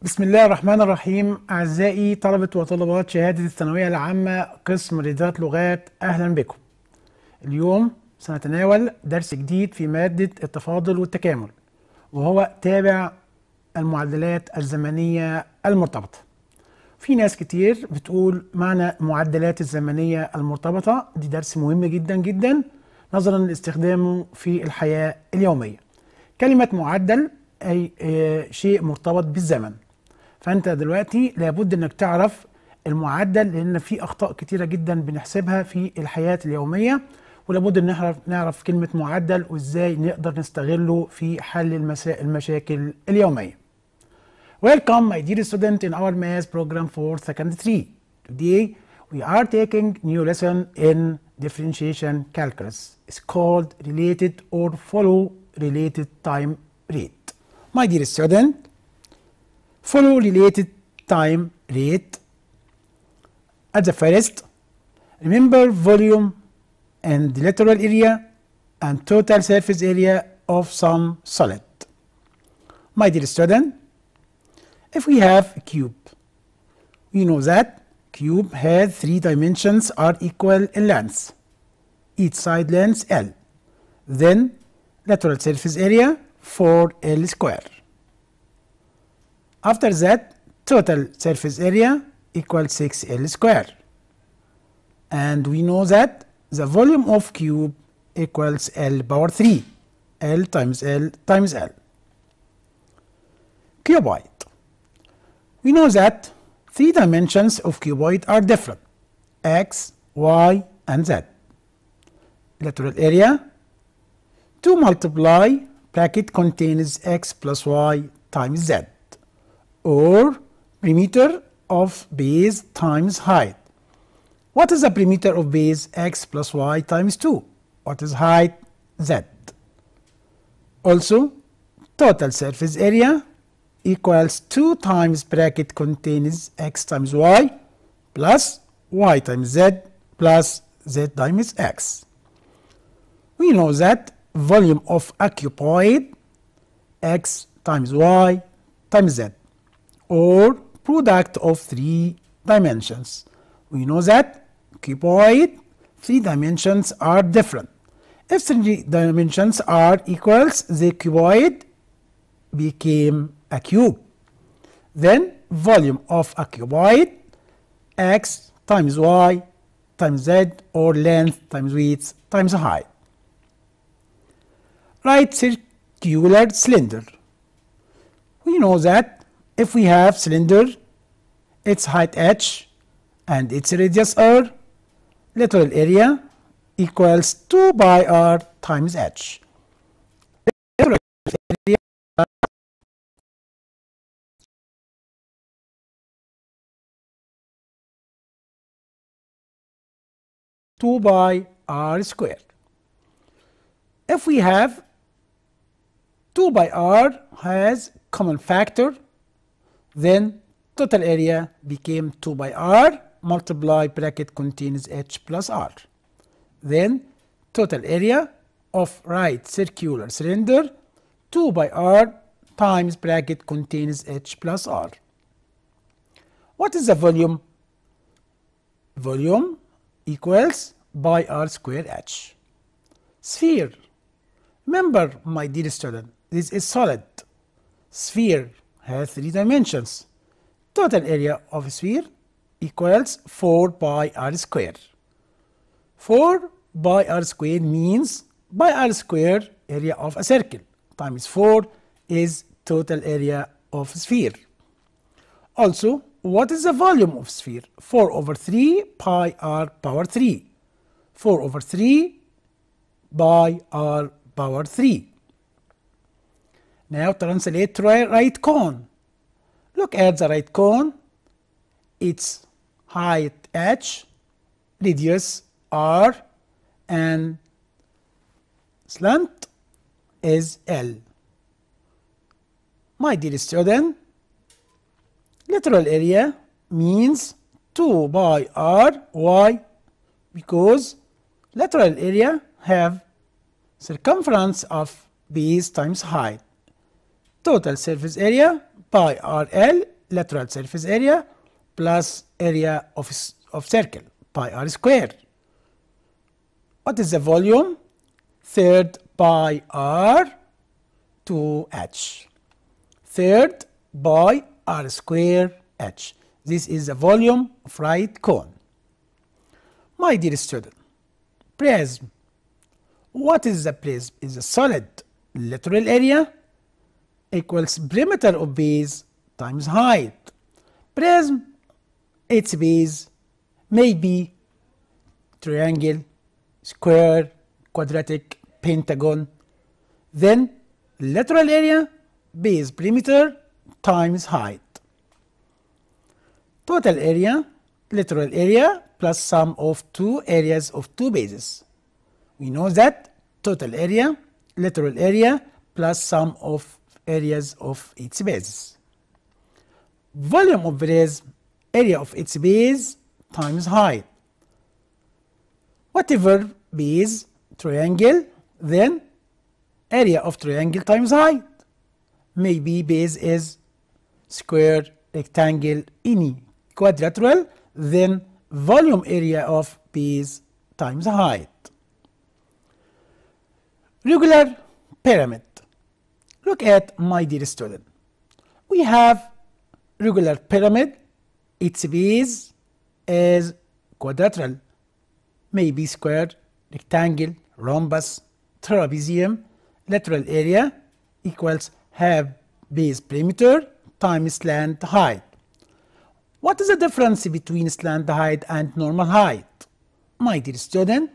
بسم الله الرحمن الرحيم. أعزائي طلبة وطلبات شهادة الثانوية العامة قسم رياضات لغات، أهلا بكم. اليوم سنتناول درس جديد في مادة التفاضل والتكامل، وهو تابع المعدلات الزمنية المرتبطة. في ناس كتير بتقول معنى المعدلات الزمنية المرتبطة دي درس مهم جدا جدا نظرا لاستخدامه في الحياة اليومية. كلمة معدل أي شيء مرتبط بالزمن، فأنت دلوقتي لابد أنك تعرف المعدل، لأن في أخطاء كتيرة جدا بنحسبها في الحياة اليومية، ولابد أن نعرف كلمة معدل وإزاي نقدر نستغله في حل المشاكل اليومية. Welcome my dear student in our math program for second 3. Today we are taking new lesson in differentiation calculus. It's called related or follow related time rate. My dear student, follow related time rate. At the first, remember volume and lateral area and total surface area of some solid. My dear student, if we have a cube, we know that cube has 3 dimensions are equal in length, each side length L. Then lateral surface area 4L square. After that, total surface area equals 6L square. And we know that the volume of cube equals L power 3. L times L times L. Cuboid. We know that 3 dimensions of cuboid are different: X, Y, and Z. Lateral area, 2 multiply bracket contains X plus Y times Z, or perimeter of base times height. What is the perimeter of base? X plus Y times 2. What is height? Z. Also, total surface area equals 2 times bracket contains X times Y plus Y times Z plus Z times X. We know that volume of a cuboid X times Y times Z, or product of 3 dimensions. We know that cuboid 3 dimensions are different. If 3 dimensions are equals, the cuboid became a cube. Then volume of a cuboid X times Y times Z, or length times width times height. Right circular cylinder. We know that if we have cylinder, its height h and its radius r, lateral area equals 2 pi r times h. Lateral area 2 pi r square. If we have 2 pi r has common factor, then total area became 2 pi r multiply bracket contains h plus r. Then total area of right circular cylinder 2 pi r times bracket contains h plus r. What is the volume? Volume equals pi r square h. Sphere. Remember, my dear student, this is solid. Sphere has 3 dimensions. Total area of a sphere equals 4 pi r square. 4 pi r square means pi r square area of a circle times 4 is total area of a sphere. Also, what is the volume of sphere? 4 over 3 pi r power 3. 4 over 3 pi r power 3. Now translate to right cone. Look at the right cone. Its height h, radius r, and slant is L. My dear student, lateral area means 2 pi r. Why? Because lateral area have circumference of base times height. Total surface area pi r L lateral surface area plus area of circle pi r square. What is the volume? Third pi r 2h. Third pi r square h. This is the volume of right cone. My dear student, prism. What is the prism? Is a solid lateral area equals perimeter of base times height. Prism, its base may be triangle, square, quadratic, pentagon. Then lateral area, base perimeter times height. Total area, lateral area plus sum of two areas of two bases. We know that total area, lateral area plus sum of areas of its bases. Volume of prism, area of its base times height. Whatever base, triangle, then area of triangle times height. Maybe base is square, rectangle, any quadrilateral, then volume area of base times height. Regular pyramid. Look at, my dear student. We have regular pyramid. Its base is quadrilateral, maybe square, rectangle, rhombus, trapezium. Lateral area equals half base perimeter times slant height. What is the difference between slant height and normal height? My dear student,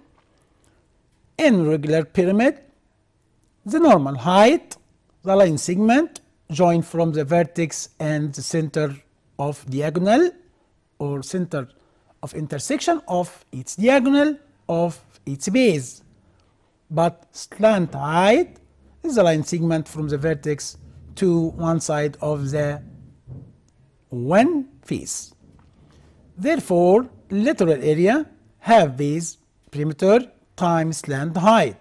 in regular pyramid, the normal height, the line segment joined from the vertex and the center of diagonal or center of intersection of its diagonal of its base. But slant height is the line segment from the vertex to one side of the one face. Therefore, lateral area half base perimeter times slant height.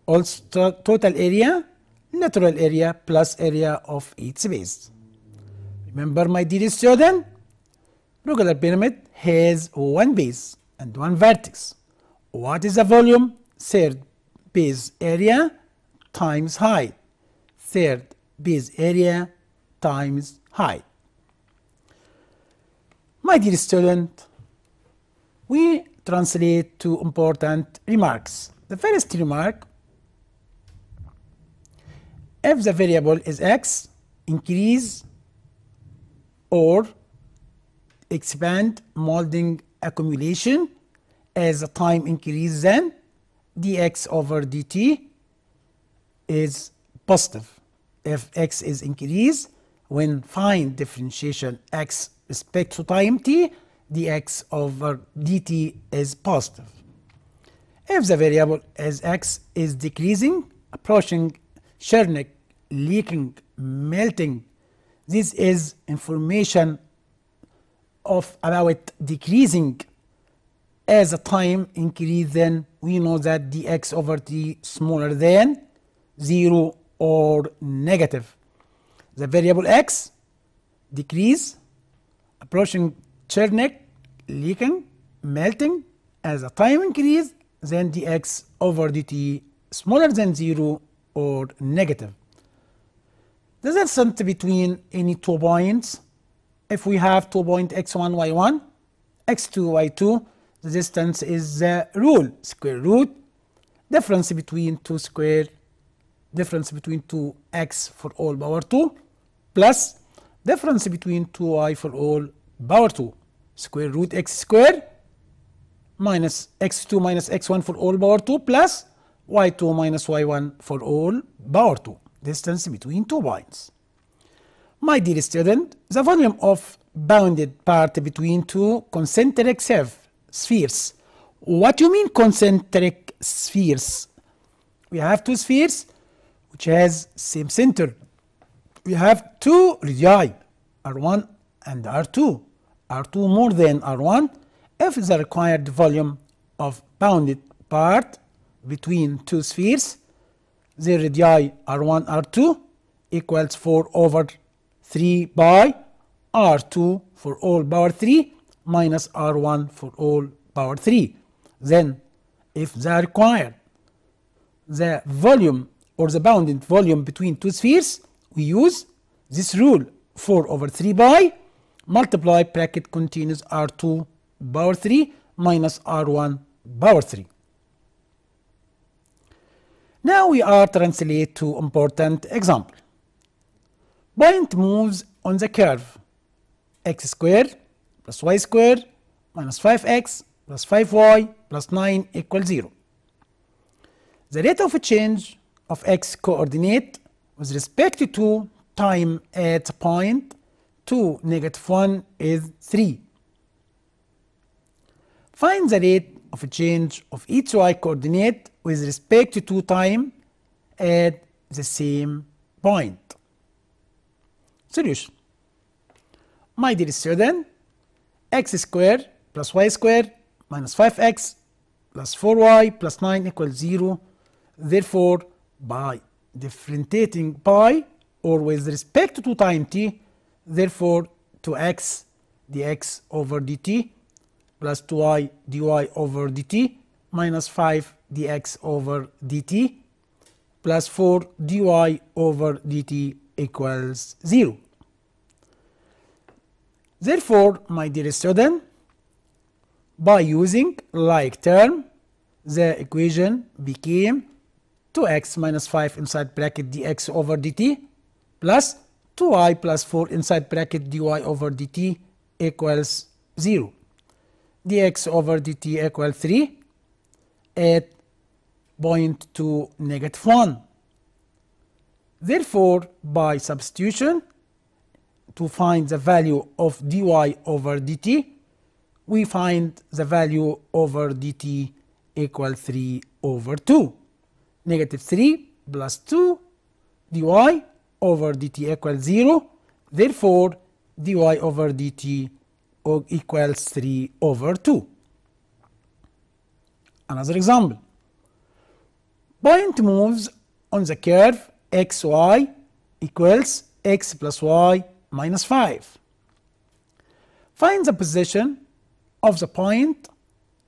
Also total area, lateral area plus area of its base. Remember, my dear student, regular pyramid has one base and one vertex. What is the volume? Third base area times height. Third base area times height. My dear student, we translate two important remarks. The first remark, if the variable is x, increase or expand molding accumulation as the time increase, then dx over dt is positive. If x is increased, when find differentiation x respect to time t, dx over dt is positive. If the variable as x is decreasing, approaching, churning, leaking, melting, this is information of about decreasing as the time increase, then we know that dx over t smaller than 0 or negative. The variable x decrease, approaching, churning, leaking, melting, as the time increase, then dx over dt smaller than 0 or negative. The distance between any 2 points, if we have 2 points x1, y1, x2, y2, the distance is the rule, square root, difference between 2 square, difference between 2x for all power 2, plus difference between 2y for all power 2, square root x square, minus x2 minus x1 for all power 2, plus y2 minus y1 for all power 2, distance between 2 points. My dear student, the volume of bounded part between two concentric spheres. What do you mean concentric spheres? We have two spheres which has same center. We have two radii, R1 and R2. R2 more than R1 if the required volume of bounded part between two spheres, the radii R1, R2 equals 4 over 3 pi R2 for all power 3 minus R1 for all power 3. Then, if the required the volume or the bounded volume between two spheres, we use this rule: 4 over 3 pi multiply bracket continues R2 power 3 minus R1 power 3. Now we are translate to important example. Point moves on the curve x squared plus y squared minus 5x plus 5y plus 9 equals 0. The rate of change of x coordinate with respect to time at point 2, -1 is 3. Find the rate of change of each y coordinate with respect to time at the same point. Solution. My dear student, x squared plus y squared minus 5x plus 4y plus 9 equals 0. Therefore, by differentiating pi or with respect to time t, therefore 2x dx over dt plus 2y dy over dt minus 5 dx over dt plus 4 dy over dt equals 0. Therefore, my dear student, by using like term, the equation became 2x minus 5 inside bracket dx over dt plus 2y plus 4 inside bracket dy over dt equals 0. dx over dt equals 3 at point 2, -1. Therefore, by substitution, to find the value of dy over dt, we find the value over dt equal 3 over 2. -3 plus 2 dy over dt equals 0. Therefore, dy over dt equals 3 over 2. Another example. Point moves on the curve xy equals x plus y minus 5. Find the position of the point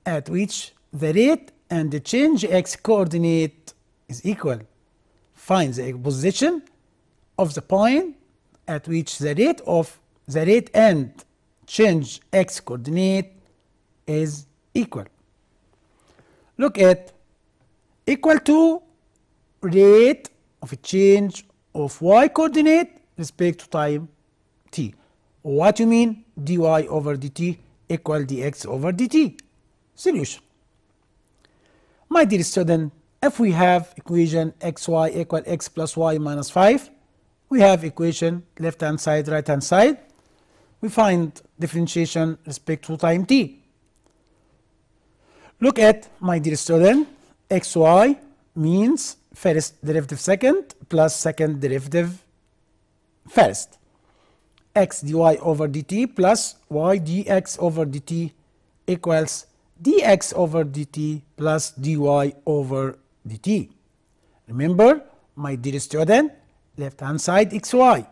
at which the rate and the change x coordinate is equal. Find the position of the point at which the rate and change x coordinate is equal. Look at equal to rate of change of y coordinate respect to time t. What you mean? dy over dt equal dx over dt. Solution. My dear student, if we have equation xy equal x plus y minus 5, we have equation left hand side, right hand side. We find differentiation respect to time t. Look at, my dear student, xy means first derivative second plus second derivative first. X dy over dt plus y dx over dt equals dx over dt plus dy over dt. Remember, my dear student, left hand side xy.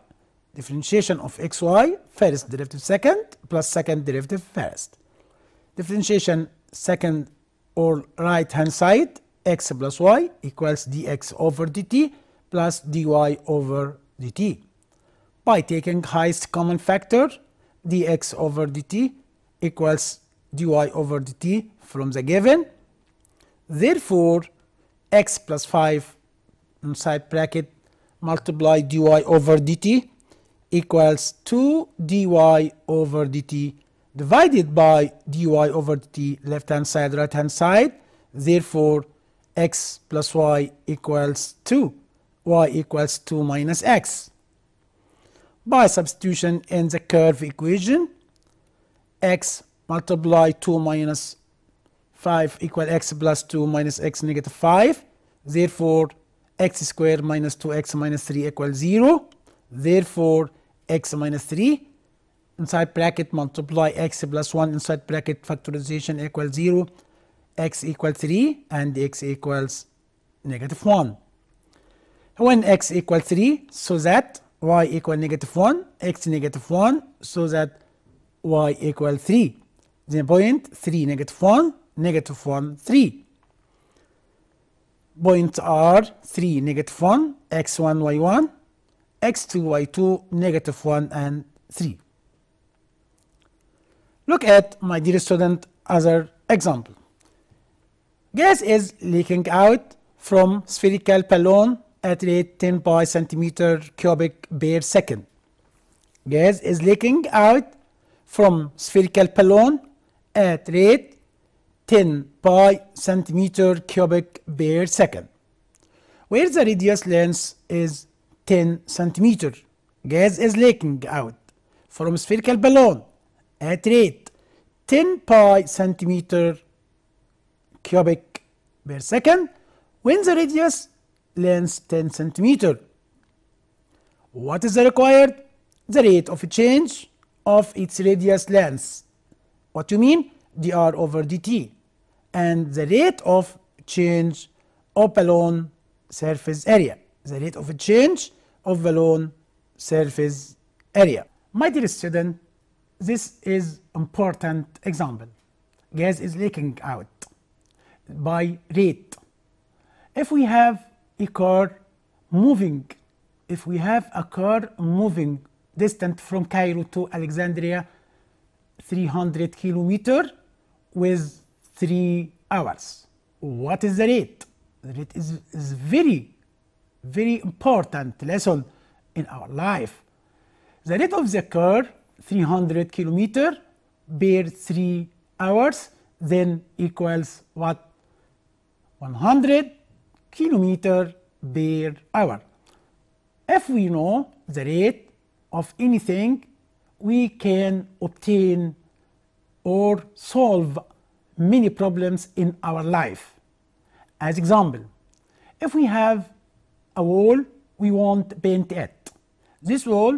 Differentiation of xy, first derivative second plus second derivative first. Differentiation second or right hand side, x plus y equals dx over dt plus dy over dt. By taking highest common factor, dx over dt equals dy over dt from the given. Therefore, x plus 5 inside bracket multiply dy over dt equals 2 dy over dt divided by dy over dt left hand side, right hand side. Therefore, x plus y equals 2, y equals 2 minus x. By substitution in the curve equation, x multiply 2 minus 5 equal x plus 2 minus x negative 5. Therefore, x squared minus 2x minus 3 equals 0. Therefore, x minus 3 inside bracket multiply x plus 1 inside bracket factorization equals 0. X equals 3 and x equals -1. When x equals 3, so that y equal -1, x -1, so that y equal 3. Then point 3 -1, -1, 3. Points are 3 -1, x1 y1, x2 y2, -1 and 3. Look at, my dear student, other example. Gas is leaking out from spherical balloon at rate 10 by centimeter cubic per second. Gas is leaking out from spherical balloon at rate 10 by centimeter cubic per second, where the radius length is 10 centimeter. Gas is leaking out from spherical balloon at rate 10 by centimeter cubic per second when the radius length 10 centimeter. What is the required? The rate of change of its radius length. What you mean? dr over dt. And the rate of change of balloon surface area. The rate of change of balloon surface area. My dear student, this is important example. Gas is leaking out by rate. If we have a car moving, distant from Cairo to Alexandria 300 kilometer with 3 hours. What is the rate? The rate is very, very important lesson in our life. The rate of the car 300 kilometer per 3 hours then equals what? 100 kilometer per hour. If we know the rate of anything, we can obtain or solve many problems in our life. As example, if we have a wall, we want to paint it. This wall,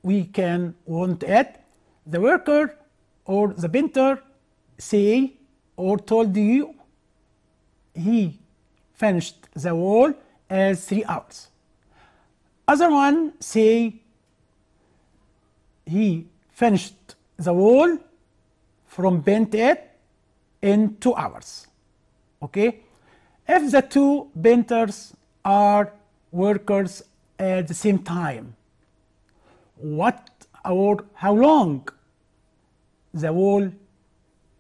we can want it. The worker or the painter say or told you he finished the wall as 3 hours. Other one say he finished the wall from paint it in 2 hours. Okay? If the two painters are workers at the same time, what or how long the wall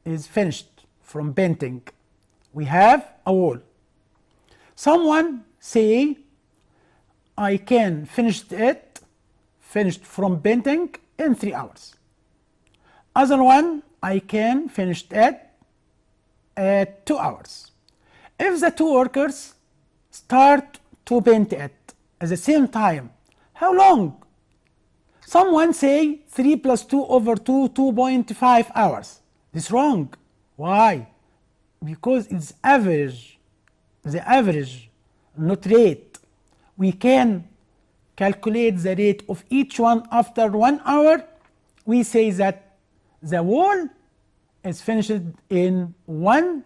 is finished from painting? We have a wall. Someone say I can finished from painting in 3 hours. Other one, I can finished it at 2 hours. If the two workers start to paint it at the same time, how long? Someone say 3 plus 2 over 2, 2.5 hours. This is wrong. Why? Because it's average. The average, not rate. We can calculate the rate of each one after 1 hour. We say that the wall is finished in 1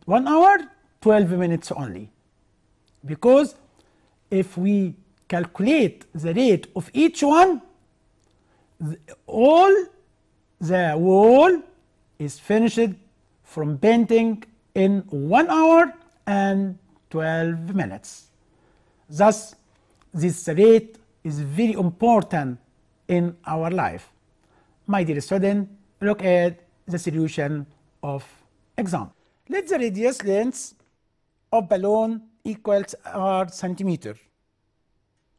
hour 12 minutes only. Because if we calculate the rate of each one, all the wall is finished from painting in 1 hour and 12 minutes. Thus, this rate is very important in our life. My dear student, look at the solution of example. Let the radius length of balloon equals r centimeter.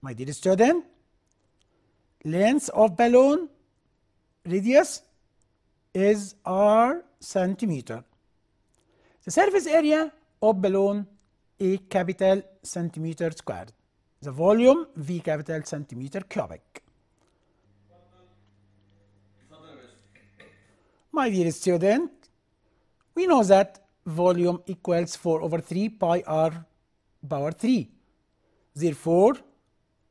My dear student, length of balloon radius is r centimeter. The surface area of balloon A capital centimeter squared. The volume V capital centimeter cubic. My dear student, we know that volume equals 4 over 3 pi r power 3. Therefore,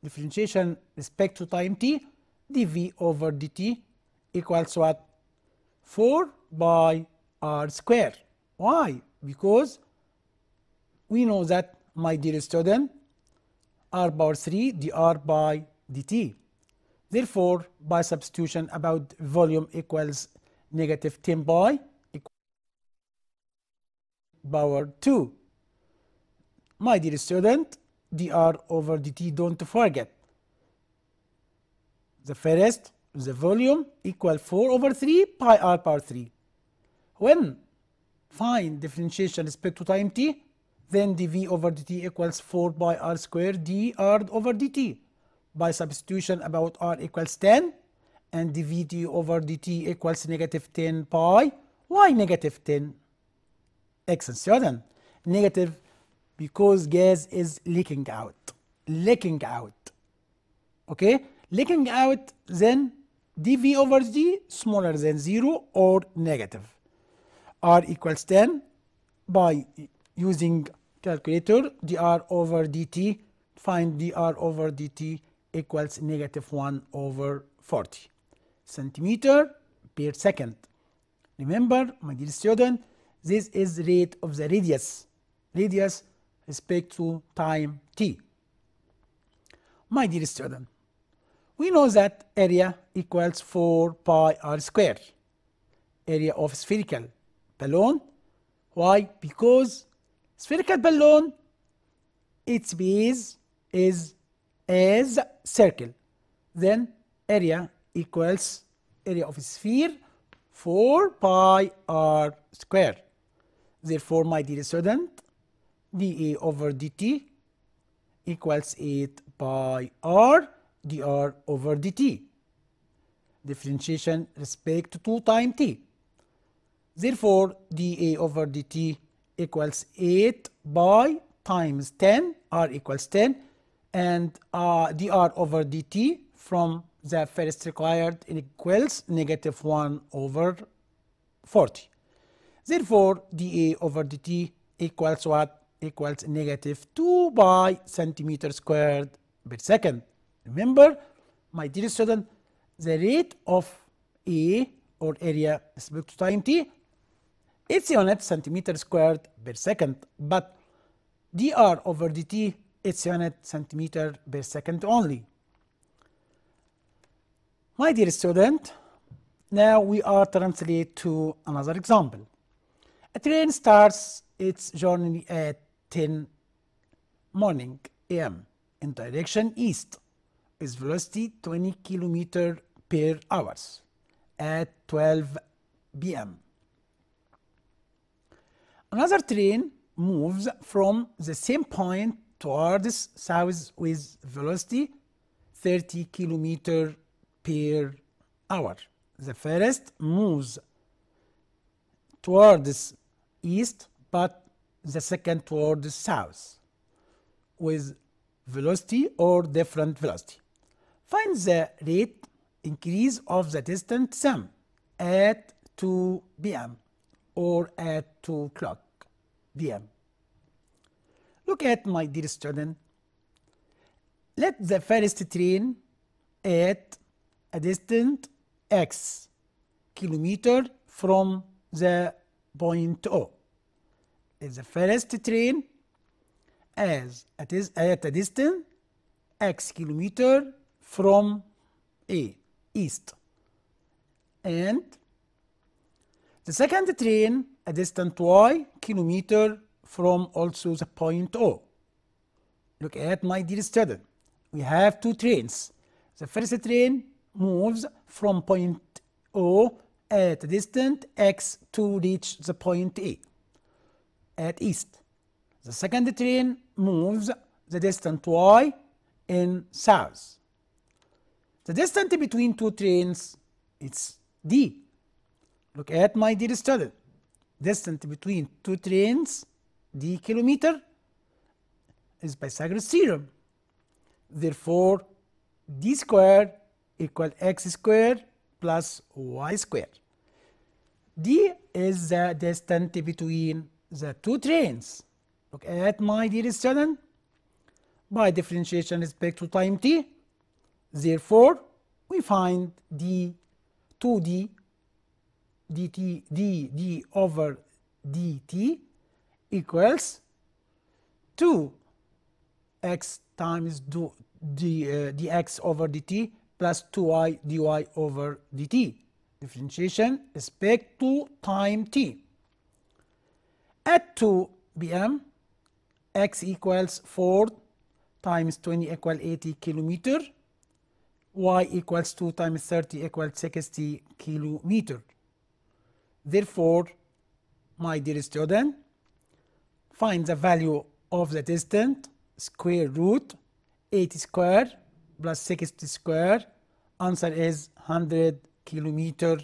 differentiation respect to time t, dv over dt equals what? 4 by r square. Why? Because we know that, my dear student, r power 3 dr by dt. Therefore, by substitution about volume equals negative 10 pi power 2. My dear student, dr over dt, don't forget. The first, the volume equal 4 over 3 pi r power 3. When find differentiation respect to time t, then dv over dt equals 4 pi r squared dr over dt. By substitution about r equals 10 and dv over dt equals negative 10 pi. Why negative 10? Excellent student. Negative because gas is leaking out. Leaking out. Okay? Leaking out, then dv over dt smaller than 0 or negative. R equals 10 by using calculator dr over dt. Find dr over dt equals negative 1 over 40 centimeter per second. Remember, my dear student, this is rate of the radius respect to time t. My dear student, we know that area equals 4 pi r square, area of spherical balloon. Why? Because spherical balloon, its base is as circle, then area equals area of sphere 4 pi r square. Therefore, my dear student, dA over dt equals 8 pi r dr over dt. Differentiation respect to time t. Therefore, dA over dt equals 8 pi times 10, r equals 10, and dr over dt from the first required equals negative 1 over 40. Therefore, dA over dt equals what? Equals negative 2 pi centimeter squared per second. Remember, my dear student, the rate of A or area respect to time t, it's unit centimeter squared per second, but dr over dt, it's unit centimeter per second only. My dear student, now we are translate to another example. A train starts its journey at 10 morning am in direction east with velocity 20 km per hour at 12 p.m. Another train moves from the same point towards south with velocity 30 km per hour. The first moves towards east, but the second towards south with velocity or different velocity. Find the rate increase of the distance sum at 2 p.m. or at 2 o'clock p.m. Look at, my dear student. Let the first train at a distance x kilometer from the point O. Let the first train as it is at a distance x kilometer from A, east, and the second train a distance y kilometer from also the point O. Look at, my dear student, we have two trains. The first train moves from point O at a distance x to reach the point A at east. The second train moves the distance y in south. The distance between two trains, it's d. Look at, my dear student, distance between two trains, d kilometer, is Pythagoras theorem. Therefore, d squared equal x squared plus y squared. D is the distance between the two trains. Look at, my dear student, by differentiation respect to time t. Therefore, we find d 2d dt d over dt equals 2x times dx over dt plus 2y dy over dt. Differentiation respect to time t. At 2 p.m. x equals 4 times 20 equal 80 kilometer. Y equals 2 times 30 equals 60 kilometer. Therefore, my dear student, find the value of the distance, square root 80 square plus 60 square. Answer is 100 kilometer.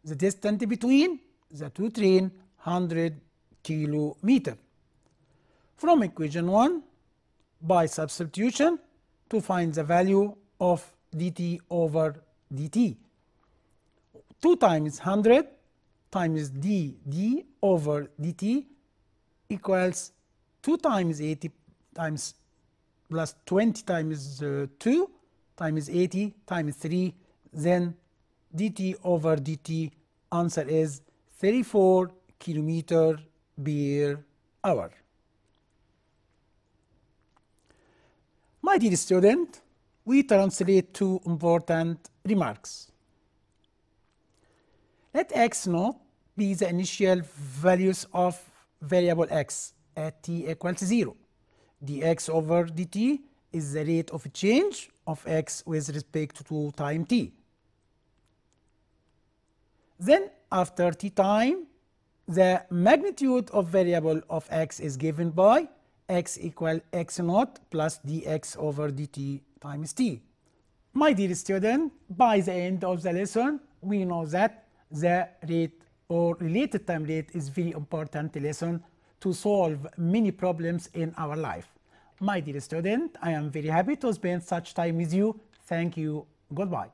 The distance between the two trains, 100 kilometer. From equation 1, by substitution, to find the value of dt over dt. 2 times 100 times d over dt equals 2 times 80 times plus 20 times 2 times 80 times 3, then dt over dt answer is 34 kilometer per hour. My dear student, we translate two important remarks. Let x naught be the initial values of variable x at t equals 0. dx over dt is the rate of change of x with respect to time t. Then after t time, the magnitude of variable of x is given by x equal x naught plus dx over dt times t. My dear student, by the end of the lesson, we know that the rate or related time rate is very important lesson to solve many problems in our life. My dear student, I am very happy to spend such time with you. Thank you. Goodbye.